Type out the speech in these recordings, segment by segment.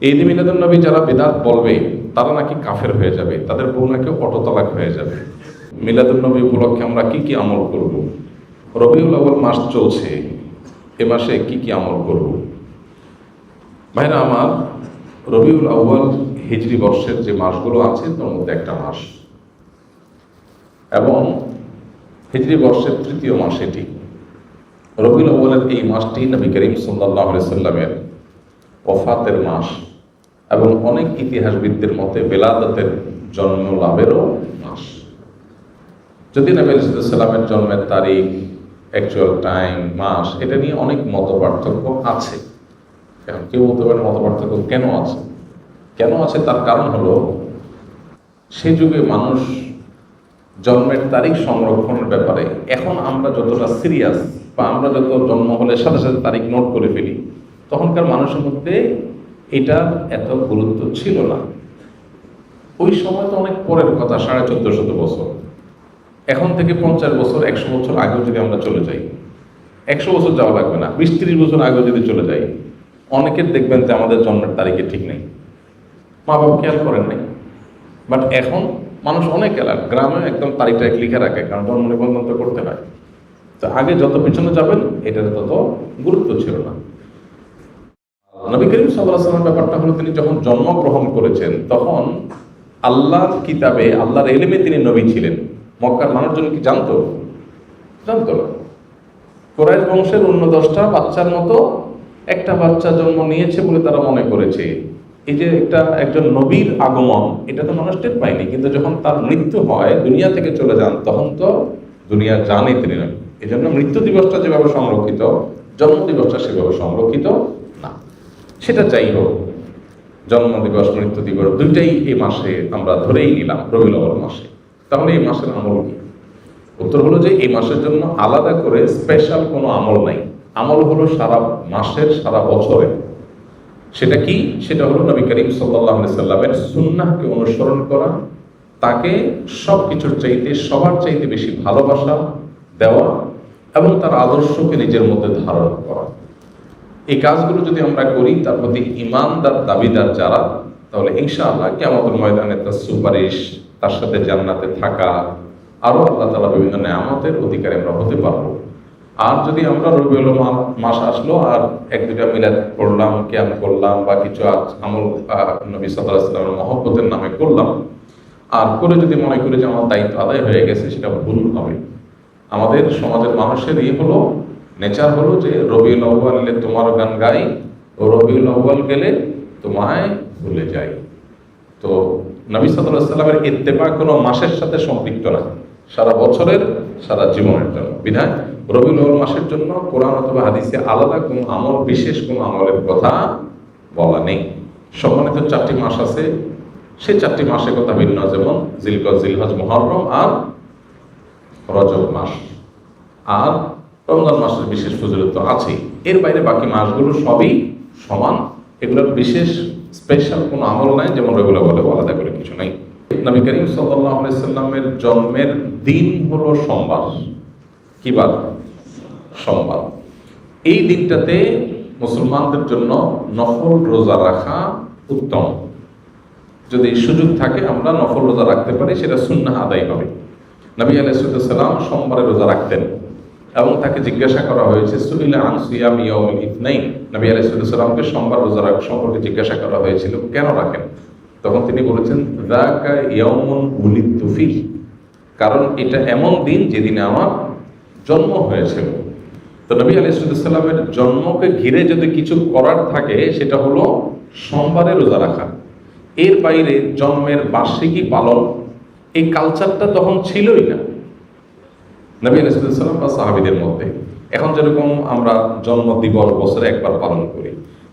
এই ঈদে মিলাদুন নবী যারা বিদআত বলবে তারা নাকি কাফের হয়ে যাবে, তাদের বউ নাকি অটোতালাক হয়ে যাবে। মিলাদুন নবী উপলক্ষে আমরা কি কি আমল করব? রবিউল আউয়াল মাস চলছে, এ মাসে কি কি আমল করব? ভাইরা আমার, রবিউল আউয়াল হিজরি বর্ষের যে মাসগুলো আছে তার মধ্যে একটা মাস, এবং হিজরি বর্ষের তৃতীয় মাস এটি। রবিউল আউয়ালের এই মাসটি নবী করিম সাল্লাল্লাহু আলাইহি সাল্লামের ওফাতের মাস, এবং অনেক ইতিহাসবিদদের মতে বেলাদতের জন্ম লাভেরও মাস। যদি নবী আলাইহিস সালামের জন্মের তারিখ, অ্যাকচুয়াল টাইম, মাস, এটা নিয়ে অনেক মত পার্থক্য আছে। এখন কেউ বলতে পারেন মত পার্থক্য কেন আছে? কেন আছে তার কারণ হলো, সে যুগে মানুষ জন্মের তারিখ সংরক্ষণের ব্যাপারে এখন আমরা যতটা সিরিয়াস, বা আমরা যত জন্ম হলে সাথে সাথে তারিখ নোট করে ফেলি, তখনকার মানুষের মধ্যে এটার এত গুরুত্ব ছিল না। ওই সময় তো অনেক পরের কথা, 1450 বছর। এখন থেকে 50 বছর, 100 বছর আগেও যদি আমরা চলে যাই, 100 বছর যাওয়া লাগবে না, 20-30 বছর আগেও যদি চলে যাই, অনেকের দেখবেন যে আমাদের জন্মের তারিখে ঠিক নেই, মা বাবা খেয়াল করেন নাই। বাট এখন মানুষ অনেক এলাকা গ্রামে একদম তারিখটা লিখে রাখে, কারণ জন্ম নিবন্ধন তো করতে হয়। তো আগে যত পিছনে যাবেন এটার তত গুরুত্ব ছিল না। নবী করিম সাল্লাল্লাহু আলাইহি ওয়াসাল্লামের ব্যাপারটা হলো, তিনি যখন জন্মগ্রহণ করেছেন তখন আল্লাহর কিতাবে, আল্লাহর ইলমে তিনি নবী ছিলেন। মক্কার মানুষজন কি জানতো? জানতো না। কুরাইশ বংশের অন্য 10টা বাচ্চার মতো একটা বাচ্চা জন্ম নিয়েছে বলে তারা মনে করেছে। এই যে একজন নবীর আগমন, এটা তো মানুষ টের পায়নি, কিন্তু যখন তার মৃত্যু হয়, দুনিয়া থেকে চলে যান, তখন তো দুনিয়া জানে তিনি নবী। এই জন্য মৃত্যু দিবসটা যেভাবে সংরক্ষিত, জন্ম দিবসটা সেভাবে সংরক্ষিত না। সেটা যাই হোক, জন্ম দিবস, মৃত্যু দিবস দুইটাই এই মাসে আমরা ধরেই নিলাম, রবিউল আউয়াল মাসে। তাহলে এই মাসের আমল কি? উত্তর হলো যে এই মাসের জন্য আলাদা করে স্পেশাল কোনো আমল নাই। আমল হলো সারা মাসের, সারা বছরে। সেটা কি? সেটা হলো নবী করিম সাল্লাল্লাহু আলাইহি সাল্লামের সুন্নাহকে অনুসরণ করা, তাকে সব কিছুর চাইতে, সবার চাইতে বেশি ভালোবাসা দেওয়া, এবং তার আদর্শকে নিজের মধ্যে ধারণ করা। এই কাজগুলো যদি আমরা করি, তার প্রতি ঈমানদার দাবিদার যারা, তাহলে ইনশাআল্লাহ কিয়ামতের ময়দানে তার সুপারিশ, তার সাথে জান্নাতে থাকা, আরো আল্লাহ তাআলা বিভিন্ন নেয়ামতের অধিকারী আমরা হতে পারবো। আর যদি আমরা রবিউল মাস আসলো আর 1-2টা মিলাদ পড়লাম, কিয়াম করলাম, বা কিছু আমল নবী সাল্লাল্লাহু আলাইহি ওয়াসাল্লামের মহব্বতের নামে করলাম, আর করে যদি মনে করি যে আমার দায়িত্ব আদায় হয়ে গেছে, সেটা ভুল হবে। আমাদের সমাজের মানুষের হলো নেচার হলো যে রবিউল আউয়াল এলে তোমার গান গাই, ও রবিউল আউয়াল গেলে তোমায় ভুলে যাই। তো নবী সাল্লাল্লাহু আলাইহি ওয়াসাল্লামের ইত্তেবা কোনো মাসের সাথে সম্পৃক্ত না, সারা বছরের, সারা জীবনের জন্য। বিধায় রবিউল আউয়াল মাসের জন্য কোরআন অথবা হাদিসে আলাদা কোনো আমল, বিশেষ কোনো আমলের কথা বলা নেই। সম্মানিত 4টি মাস আছে, সেই 4টি মাসের কথা ভিন্ন, যেমন জিলকদ, জিলহজ, মুহররম আর রজব মাস। আর রমজান মাসের বিশেষ ফজিলত তো আছেই। এর বাইরে বাকি মাসগুলো সবই সমান, এগুলোর বিশেষ স্পেশাল কোনো আমল নাই, যেমন রবিউল আউয়ালে আলাদা করে কিছু নাই। নবী করিম সাল্লাল্লাহু আলাইহি সাল্লামের জন্মের দিন হলো সোমবার। কি বার? সোমবার। এই দিনটাতে মুসলমানদের জন্য নফল রোজা রাখা উত্তম। যদি সুযোগ থাকে আমরা নফল রোজা রাখতে পারি, সেটা সুন্নাহ আদায় হবে। নবী আলাইহিস সালাম সোমবারে রোজা রাখতেন, এবং তাকে জিজ্ঞাসা করা হয়েছে, সুইলা আন সিয়াম ইয়াউমিল ইথনাইন, নবী আলাইহিস সালামকে সোমবার রোজা রাখা সম্পর্কে জিজ্ঞাসা করা হয়েছিল, কেন রাখেন? তখন তিনি বলেছেন, যাকা ইয়াউমুন উলিদতু ফিহি, কারণ এটা এমন দিন যেদিনে আমার জন্ম হয়েছিল। তো নবী আলাইহিস সালামের জন্মকে ঘিরে যদি কিছু করার থাকে, সেটা হলো সোমবারে রোজা রাখা। এর বাইরে জন্মের বার্ষিকী পালন, এই কালচারটা তখন ছিলই না নবী আলাইহিস সালাম বা সাহাবীদের মধ্যে। এখন যেরকম আমরা জন্ম দিবস বছরে একবার পালন করি,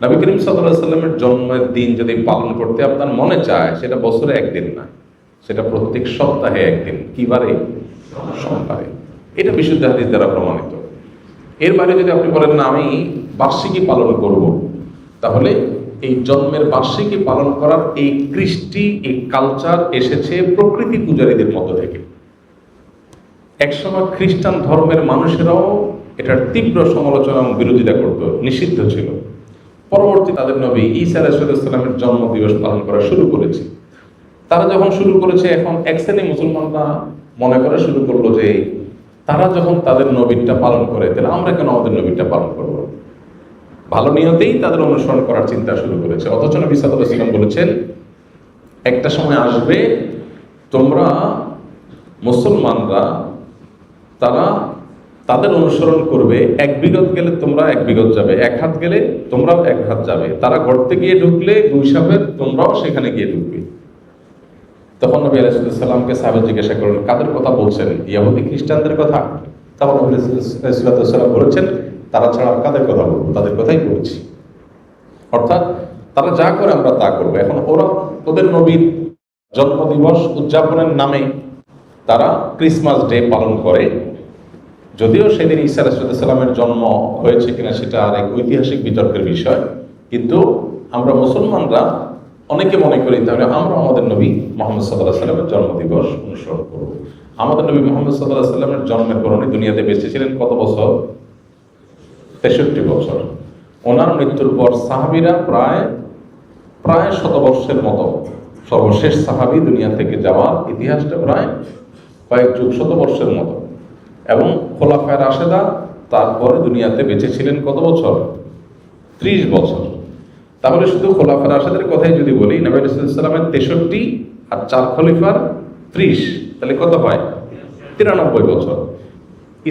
নবী করিম সাল্লাল্লাহু আলাইহি সাল্লামের জন্মের দিন যদি পালন করতে আপনার মনে চায়, সেটা বছরে একদিন না, সেটা প্রত্যেক সপ্তাহে একদিন। কি বারে? সোমবারে। এটা বিশুদ্ধ হাদিস দ্বারা প্রমাণিত। এর বাইরে যদি আপনি বলেন না আমি বার্ষিকী পালন করব, তাহলে এই জন্মের বার্ষিকী পালন করার এই কৃষ্টি, এই কালচার এসেছে প্রকৃতি পূজারীদের মধ্য থেকে। একসময় খ্রিস্টান ধর্মের মানুষেরাও এটার তীব্র সমালোচনা এবং বিরোধিতা করত, নিষিদ্ধ ছিল। পরবর্তী তাদের নবী ঈসা আলাইহিস সালামের জন্ম দিবস পালন করা শুরু করেছে। তারা যখন শুরু করেছে, এখন এক শ্রেণী মুসলমানরা মনে করা শুরু করলো যে তারা যখন তাদের নবীটা পালন করে, তাহলে আমরা কেন আমাদের নবীটা পালন করব? ভালো নিয়তেই তাদের অনুসরণ করার চিন্তা শুরু করেছে। অথচ নবী সাল্লাল্লাহু আলাইহি ওয়াসাল্লাম বলেছেন, একটা সময় আসবে তোমরা মুসলমানরা তারা তাদের অনুসরণ করবে, এক বিগত গেলে তোমরা এক বিগত যাবে, এক হাত গেলে তোমরাও এক হাত যাবে, তারা গর্তে গিয়ে ঢুকলে গুইসাবের তোমরাও সেখানে গিয়ে ঢুকবে। তখন নবী আলাইহিস সালামকে সাহাবা জিজ্ঞাসা করলেন, কাদের কথা বলছেন? ইহুদি খ্রিস্টানদের কথা? তখন নবী আলাইহিস সালাম বলেছেন, তারা ছাড়া আর কাদের কথা বলবো? তাদের কথাই বলছি। অর্থাৎ তারা যা করে আমরা তা করবো। এখন ওদের নবীর জন্মদিবস উদযাপনের নামে তারা ক্রিসমাস ডে পালন করে, যদিও সেদিন ঈসা আলাইহিস সালামের জন্ম হয়েছে কিনা সেটা আর এক ঐতিহাসিক বিতর্কের বিষয়, কিন্তু আমরা মুসলমানরা অনেকে মনে করি তাহলে আমরা আমাদের নবী মুহাম্মদ সাল্লাল্লাহু আলাইহি সাল্লামের জন্মদিবস অনুসরণ করব। আমাদের নবী মুহাম্মদ সাল্লাল্লাহু আলাইহি সাল্লামের জন্মের পর উনি দুনিয়াতে বেঁচে ছিলেন কত বছর? 63 বছর। ওনার মৃত্যুর পর সাহাবীরা প্রায় শতবর্ষের মতো, সর্বশেষ সাহাবী দুনিয়া থেকে যাওয়ার ইতিহাসটা প্রায় কয়েক যুগ শতবর্ষের মতো, এবং খোলাফায়ে রাশেদা তারপরে দুনিয়াতে বেঁচে ছিলেন কত বছর? 30 বছর। তাহলে শুধু খোলাফায়ে রাশেদের কথাই যদি বলি, নবী সাল্লাল্লাহু আলাইহি সাল্লামের 63 আর 4 খলিফার 30, তাহলে কত হয়? 93 বছর।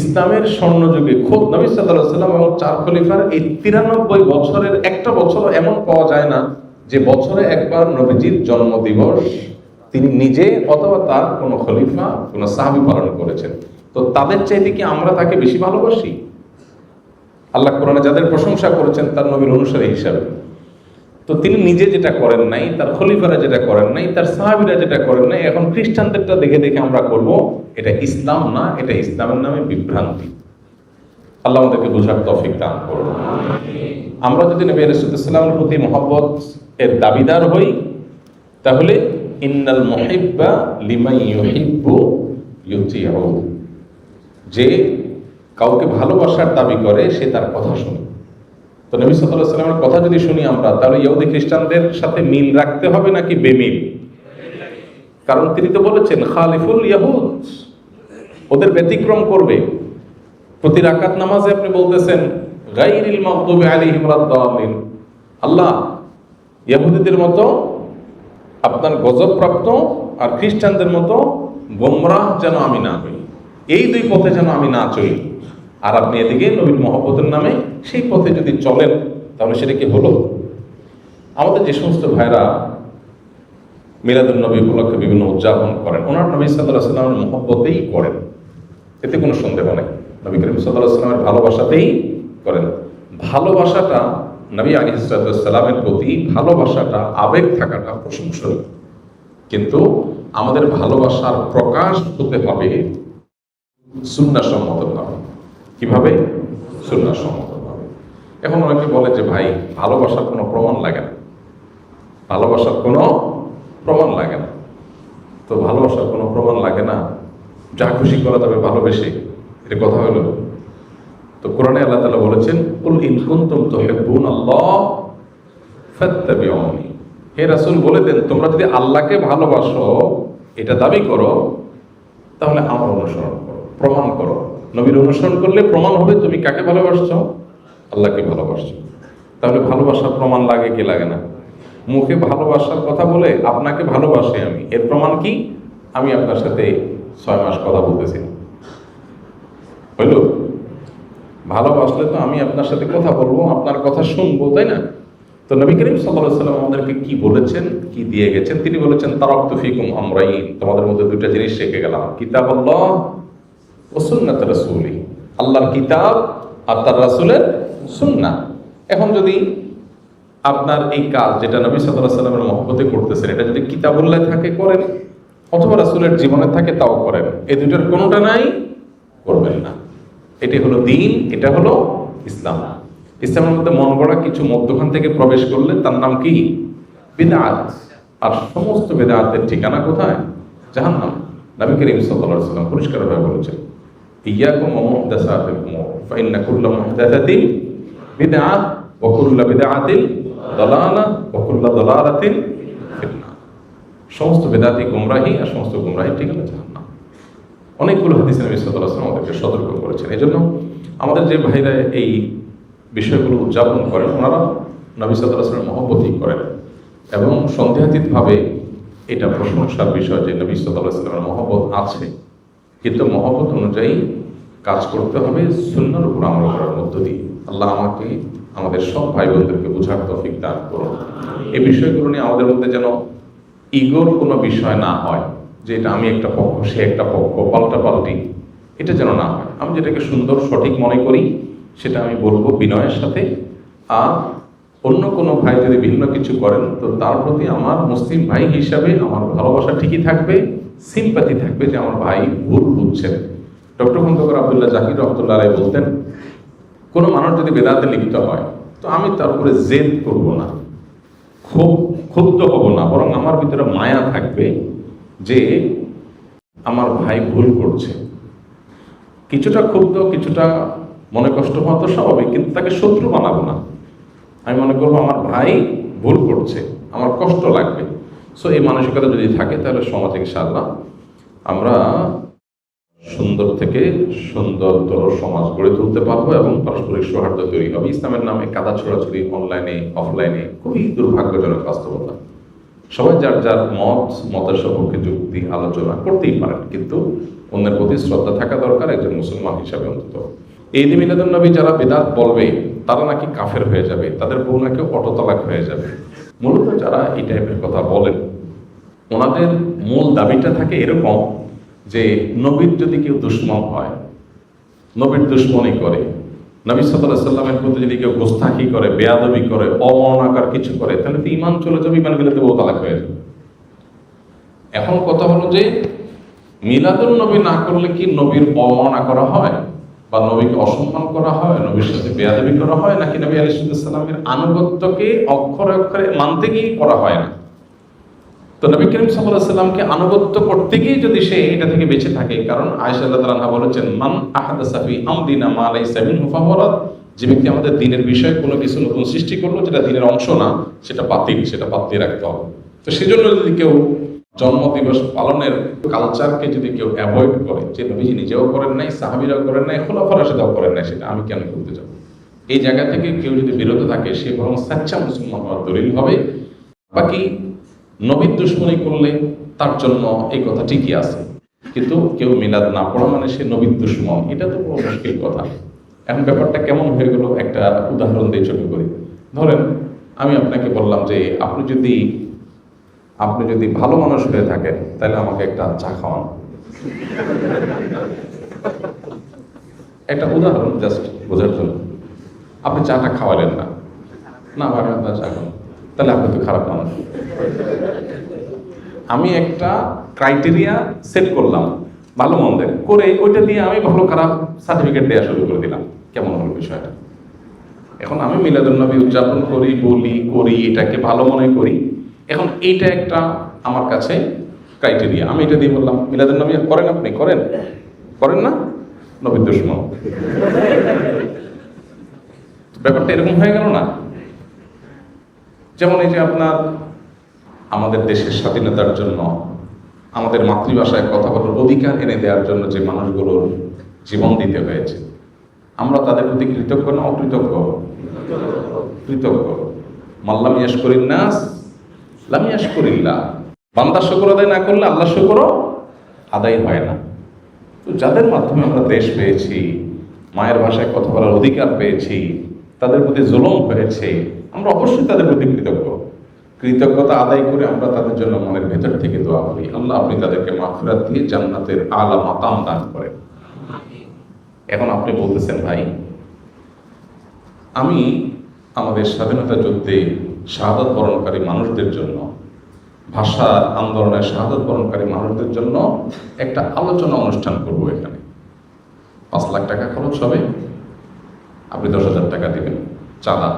ইসলামের স্বর্ণযুগে খোদ নবী সাল্লাল্লাহু আলাইহি সাল্লাম এবং 4 খলিফার এই 93 বছরের একটা বছরও এমন পাওয়া যায় না যে বছরে একবার নবীজির জন্মদিবস তিনি নিজে অথবা তার কোনো খলিফা কোনো সাহাবী পালন করেছেন। তো তাদের চাইতে কি আমরা তাকে বেশি ভালোবাসি? আল্লাহ কোরআনে যাদের প্রশংসা করেছেন তার নবীর অনুসারী হিসাবে, তো তিনি নিজে যেটা করেন নাই, তার খলিফারা যেটা করেন নাই, তার সাহাবীরা যেটা করেন নাই, এখন খ্রিস্টানদেরটা দেখে দেখে আমরা করব, এটা ইসলাম না, এটা ইসলামের নামে বিভ্রান্তি। আল্লাহ আমাদেরকে বোঝার তৌফিক দান করুন। আমরা যদি নবী আলাইহিস সালামের প্রতি মহব্বত এর দাবিদার হই, তাহলে ইন্নাল মুহিব্বা লিমান ইউহিব্বু ইউতিউ, যে কাউকে ভালোবাসার দাবি করে সে তার কথা শুনে। তো নবী সাল্লাল্লাহু আলাইহি ওয়াসাল্লামের কথা যদি শুনি আমরা, তাহলে ইহুদি খ্রিস্টানদের সাথে মিল রাখতে হবে নাকি বেমিল? কারণ তিনি তো বলেছেন খালিফুল ইয়াহুদ, ওদের ব্যতিক্রম করবে। প্রতি রাকাত নামাজে আপনি বলতেছেন গায়রিল মাগদুবি আলাইহিম ওয়ালাদ-দাল্লিন, আল্লাহ ইহুদিদের মতো আপনার গজবপ্রাপ্ত আর খ্রিস্টানদের মতো গোমরাহ যেন আমি না হই, এই দুই পথে যেন আমি না চলি। আর আপনি এদিকে নবীর মহব্বতের নামে সেই পথে যদি চলেন, তাহলে সেটা কি হলো? আমাদের যে সমস্ত ভাইরা মিলাদুন নবী উপলক্ষে বিভিন্ন উদযাপন করেন, ওনার নবী সাল্লাল্লাহু আলাইহি ওয়াসাল্লামের মহব্বতেই করেন, এতে কোনো সন্দেহ নেই। নবী করিম সাল্লাল্লাহু আলাইহি ওয়াসাল্লামের ভালোবাসাতেই করেন। ভালোবাসাটা নবী আলাইহিস সালামের প্রতি ভালোবাসাটা, আবেগ থাকাটা প্রশংসনীয়, কিন্তু আমাদের ভালোবাসার প্রকাশ হতে হবে সুন্নাহসম্মতভাবে। কিভাবে? সুন্নাহসম্মতভাবে। এখন অনেকে বলে যে ভাই ভালোবাসার কোনো প্রমাণ লাগে না, ভালোবাসার কোনো প্রমাণ লাগে না। তো ভালোবাসার কোনো প্রমাণ লাগে না, যা খুশি করা যাবে ভালোবেসে, এটা কথা হলো? তো কোরআনে আল্লাহ তাআলা বলেছেন, কুল ইন কুনতুম তুহিব্বুনাল্লাহ ফাত্তাবিউনি, হে রাসূল বলে দেন তোমরা যদি আল্লাহকে ভালোবাসো এটা দাবি করো, তাহলে আমার অনুসরণ করো, প্রমাণ করো। নবীর অনুসরণ করলে প্রমাণ হবে তুমি কাকে ভালোবাসছো? আল্লাহকে ভালোবাসছো। তাহলে ভালোবাসার প্রমাণ লাগে কি লাগে না? মুখে ভালোবাসার কথা বলে আপনাকে ভালোবাসি আমি, এর প্রমাণ কি? আমি আপনার সাথে 6 মাস কথা বলতেছি, হইল? ভালোবাসলে তো আমি আপনার সাথে কথা বলবো, আপনার কথা শুনবো, তাই না? তো নবী করিম সাল্লাল্লাহু আলাইহি ওয়াসাল্লাম আমাদেরকে কি বলেছেন, কি দিয়ে গেছেন? তিনি বলেছেন তারাকতু ফিকুম আমরাইন, তোমাদের মধ্যে দুইটা জিনিস রেখে গেলাম, কিতাবুল্লাহ ওয়া সুন্নাত রাসূলি, আল্লাহর কিতাব আর তার রাসূলের সুন্নাহ। এখন যদি আপনার এই কাজ যেটা নবী সাল্লাল্লাহু আলাইহি ওয়াসাল্লামের মহব্বতে করতেছেন, এটা যদি কিতাবুল্লাহ থাকে করেন, অথবা রাসূলের জীবনে থাকে তাও করেন, এই দুইটার কোনোটা নাই করবেন না। এটি হলো দ্বীন, এটা হলো ইসলাম। ইসলামের মধ্যে মন গড়া কিছু মধ্যখান থেকে প্রবেশ করলে তার নাম কি? বিদআত। আর সমস্ত বিদআতের ঠিকানা কোথায়? জাহান্নাম। নবী করিম সাল্লাল্লাহু আলাইহি ওয়াসাল্লাম পরিষ্কারভাবে বলেছেন, ইয়াকুম ওয়া মুহদাসাতিল উমুর ফা ইন্না কুল্লা মুহদাসাতিন বিদআহ ওয়া কুল্লু বিদআতিন দালালাহ ওয়া কুল্লু দালালাতিন ফিন্নার। সমস্ত বিদআতি গোমরাহি আর সমস্ত গোমরাহি ঠিকানা জাহান্নাম। অনেকগুলো হাদিসে নবী সাল্লাল্লাহু আলাইহি ওয়াসাল্লাম আমাদেরকে সতর্ক করেছেন। এজন্য আমাদের যে ভাইরা এই বিষয়গুলো উদযাপন করেন, ওনারা নবী সাল্লাল্লাহু আলাইহি ওয়াসাল্লামের মহব্বতই করেন এবং সন্দেহাতীতভাবে এটা প্রশংসার বিষয় যে নবী সাল্লাল্লাহু আলাইহি ওয়াসাল্লামের মহব্বত আছে, কিন্তু মহব্বত অনুযায়ী কাজ করতে হবে সুন্নাহর উপর আমল করার মধ্য দিয়ে। আল্লাহ আমাকে আমাদের সব ভাই বোনদেরকে বোঝার তৌফিক দান করুন। এই বিষয়গুলো নিয়ে আমাদের মধ্যে যেন ইগোর কোনো বিষয় না হয়, যে এটা আমি একটা পক্ষ সে একটা পক্ষ, পাল্টাপাল্টি, এটা যেন না হয়। আমি যেটাকে সুন্দর সঠিক মনে করি সেটা আমি বলবো বিনয়ের সাথে। আর অন্য কোনো ভাই যদি ভিন্ন কিছু করেন তো তার প্রতি আমার মুসলিম ভাই হিসাবে আমার ভালোবাসা ঠিকই থাকবে, সিম্পাথি থাকবে যে আমার ভাই ভুল বুঝছেন। ডক্টর খন্দকার আব্দুল্লাহ জাকির রহমতুল্লাহ আলাইহি বলতেন, কোনো মানুষ যদি বেদাতে লিপ্ত হয় তো আমি তার উপরে জেদ করবো না, খুব ক্ষুব্ধ হব না, বরং আমার ভিতরে মায়া থাকবে যে আমার ভাই ভুল করছে। কিছুটা ক্ষুব্ধ, কিছুটা মনে কষ্ট হওয়া তো স্বাভাবিক, কিন্তু তাকে শত্রু বানাবো না। আমি মনে করবো আমার ভাই ভুল করছে, আমার কষ্ট লাগবে। সো এই মানসিকতা যদি থাকে তাহলে সমাজে ইনশাআল্লাহ আমরা সুন্দর থেকে সুন্দরতর সমাজ গড়ে তুলতে পারবো এবং পারস্পরিক সৌহার্দ্য তৈরি হবে। ইসলামের নামে কাদা ছড়াছড়ি অনলাইনে অফলাইনে খুবই দুর্ভাগ্যজনক বাস্তবতা। সবাই যার যার মতের সপক্ষে যুক্তি আলোচনা করতেই পারেন, কিন্তু অন্যের প্রতি শ্রদ্ধা থাকা দরকার একজন মুসলমান হিসাবে। অন্তত এই ঈদ মিলাদুন নবী যারা বিদআত বলবে তারা নাকি কাফের হয়ে যাবে, তাদের বউ নাকি অটোতালাক হয়ে যাবে। মূলত যারা এই টাইপের কথা বলেন ওনাদের মূল দাবিটা থাকে এরকম যে নবীর যদি কেউ দুশ্মন হয়, নবীর দুশ্মনী করে, নবী সাল্লাল্লাহু আলাইহি সাল্লামের প্রতি যদি কেউ গোস্তাখি করে, বেয়াদবি করে, অমর্যাদার কিছু করে, তাহলে তো ঈমান চলে যাবে, ঈমান গেলে তো বউ তালাক হয়ে যাবে। এখন কথা হলো যে মিলাদুন নবী না করলে কি নবীর অবমাননা করা হয় বা নবীকে অসম্মান করা হয়, নবীর সাথে বেয়াদবি করা হয়, নাকি নবী আলাইহিস সালামের আনুগত্যকে অক্ষরে অক্ষরে মানতে গিয়ে করা হয় না? তো নবী করিম সাল্লাল্লাহু আলাইহি সাল্লামকে আনুগত্য করতে গিয়ে যদি সে এটা থেকে বেঁচে থাকে, কারণ আয়েশা রাদিয়াল্লাহু আনহা বলেছেন, মান আহাদাসা ফি আমরিনা মা লাইসা মিনহু ফাহুয়া রাদ, যে ব্যক্তি আমাদের দ্বীনের বিষয়ে কোনো কিছু নতুন সৃষ্টি করলো যেটা দ্বীনের অংশ না, সেটা বাতিল, সেটা বাদ দিয়ে রাখতে হবে। তো সেজন্য যদি কেউ জন্মদিবস পালনের কালচারকে যদি কেউ অ্যাভয়েড করে, যে নবীজি নিজেও করেন নাই, সাহাবীরাও করেন নাই, খোলাফায়ে রাশিদুনও করেন নাই, সেটা আমি কেন করতে যাব, এই জায়গা থেকে কেউ যদি বিরত থাকে সে বরং সাচ্চা মুসলমান হওয়ার দলিল হবে। বাকি নবীর দুশ্মনী করলে তার জন্য এই কথা ঠিকই আছে, কিন্তু কেউ মিলাদ না পড়া মানে সে নবীর দুশ্মন, এটা তো বড় মুশকিল কথা। এখন ব্যাপারটা কেমন হয়ে গেল একটা উদাহরণ দিয়ে ছোট করি। ধরেন আমি আপনাকে বললাম যে আপনি যদি ভালো মানুষ হয়ে থাকেন তাহলে আমাকে একটা চা খাওয়ান। একটা উদাহরণ জাস্ট বোঝার জন্য। আপনি চাটা খাওয়ালেন না, না ভাই আপনার চা খান, তাহলে আপনি তো খারাপ মানুষ। আমি একটা ক্রাইটেরিয়া সেট করলাম ভালো মন্দের করে, ওইটা দিয়ে আমি ভালো খারাপ সার্টিফিকেট দেওয়া শুরু করে দিলাম। কেমন হলো বিষয়টা? এখন আমি মিলাদুন নবী উদযাপন করি, বলি, করি, এটাকে ভালো মনে করি। এখন এইটা একটা আমার কাছে ক্রাইটেরিয়া, আমি এটা দিয়ে বললাম মিলাদুন নবী করেন, আপনি করেন না, নবীর দুশমন। ব্যাপারটা এরকম হয়ে গেল না? যেমন এই যে আপনার আমাদের দেশের স্বাধীনতার জন্য, আমাদের মাতৃভাষায় কথা বলার অধিকার এনে দেওয়ার জন্য যে মানুষগুলোর জীবন দিতে হয়েছে, আমরা তাদের প্রতি কৃতজ্ঞ না অকৃতজ্ঞ? কৃতজ্ঞ। মাল্লাম ইয়াশকুরিন নাস লাম ইয়াশকুরিল্লাহ। বান্দা শুকর আদায় না করলে আল্লাহ শুকরও আদায় হয় না। তো যাদের মাধ্যমে আমরা দেশ পেয়েছি, মায়ের ভাষায় কথা বলার অধিকার পেয়েছি, তাদের প্রতি জুলুম হয়েছে, আমরা অবশ্যই তাদের প্রতি কৃতজ্ঞ। কৃতজ্ঞতা আদায় করে আমরা তাদের জন্য মনের ভেতর থেকে দোয়া করি, আল্লাহ আপনি তাদেরকে মাগফিরাত দিয়ে জান্নাতের আলা মাকাম দান করেন। এখন আপনি বলতেছেন ভাই আমি আমাদের স্বাধীনতা যুদ্ধে শাহাদাত বরণকারী মানুষদের জন্য, ভাষা আন্দোলনের শাহাদাত বরণকারী মানুষদের জন্য একটা আলোচনা অনুষ্ঠান করব। এখানে 5 লাখ টাকা খরচ হবে, আপনি 10,000 টাকা দিবেন চাঁদা,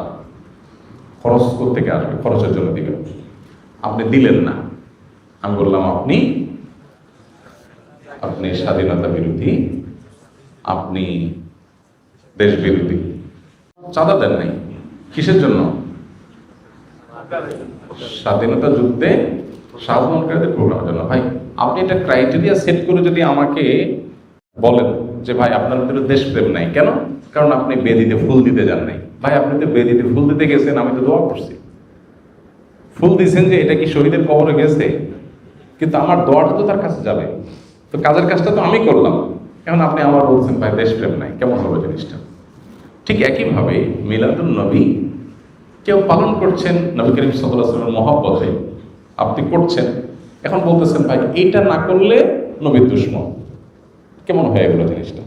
খরচ থেকে আসবে, খরচের জন্য দিবেন। আপনি দিলেন না, আমি বললাম আপনি স্বাধীনতা বিরোধী, আপনি দেশ বিরোধী, চাঁদা দেন নাই। কিসের জন্য? স্বাধীনতা যুদ্ধে সাধারণকারীদের প্রোগ্রামের জন্য। ভাই আপনি একটা ক্রাইটেরিয়া সেট করে যদি আমাকে বলেন যে ভাই আপনার ভিতরে দেশপ্রেম নাই, কেন? কারণ আপনি বেদিতে ফুল দিতে যান নাই। ভাই আপনি তো বেদিতে ফুল দিতে গেছেন, আমি তো দোয়া করছি। ফুল দিয়েছেন যে এটা কি শহীদের কবরে গেছে, কিন্তু আমার দোয়াটা তো তার কাছে যাবে, তো কাজের কাজটা তো আমি করলাম। এখন আপনি আমার বলছেন ভাই দেশপ্রেম নাই, কেমন হবে জিনিসটা? ঠিক একইভাবে মিলাদুন নবী কেউ পালন করছেন নবী করিম সাল্লাল্লাহু আলাইহি ওয়াসাল্লামের মহব্বতে, আপনি করছেন, এখন বলতেছেন ভাই এইটা না করলে নবীর দুশমন। কেমন হয় এগুলো জিনিসটা?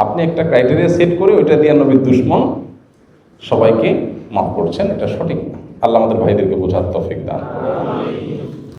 আপনি একটা ক্রাইটেরিয়া সেট করে ওইটা দিয়ে নবীর দুশমন সবাইকে মাফ করছেন, এটা সঠিক না। আল্লাহ আমাদের ভাইদেরকে বোঝার তৌফিক দান।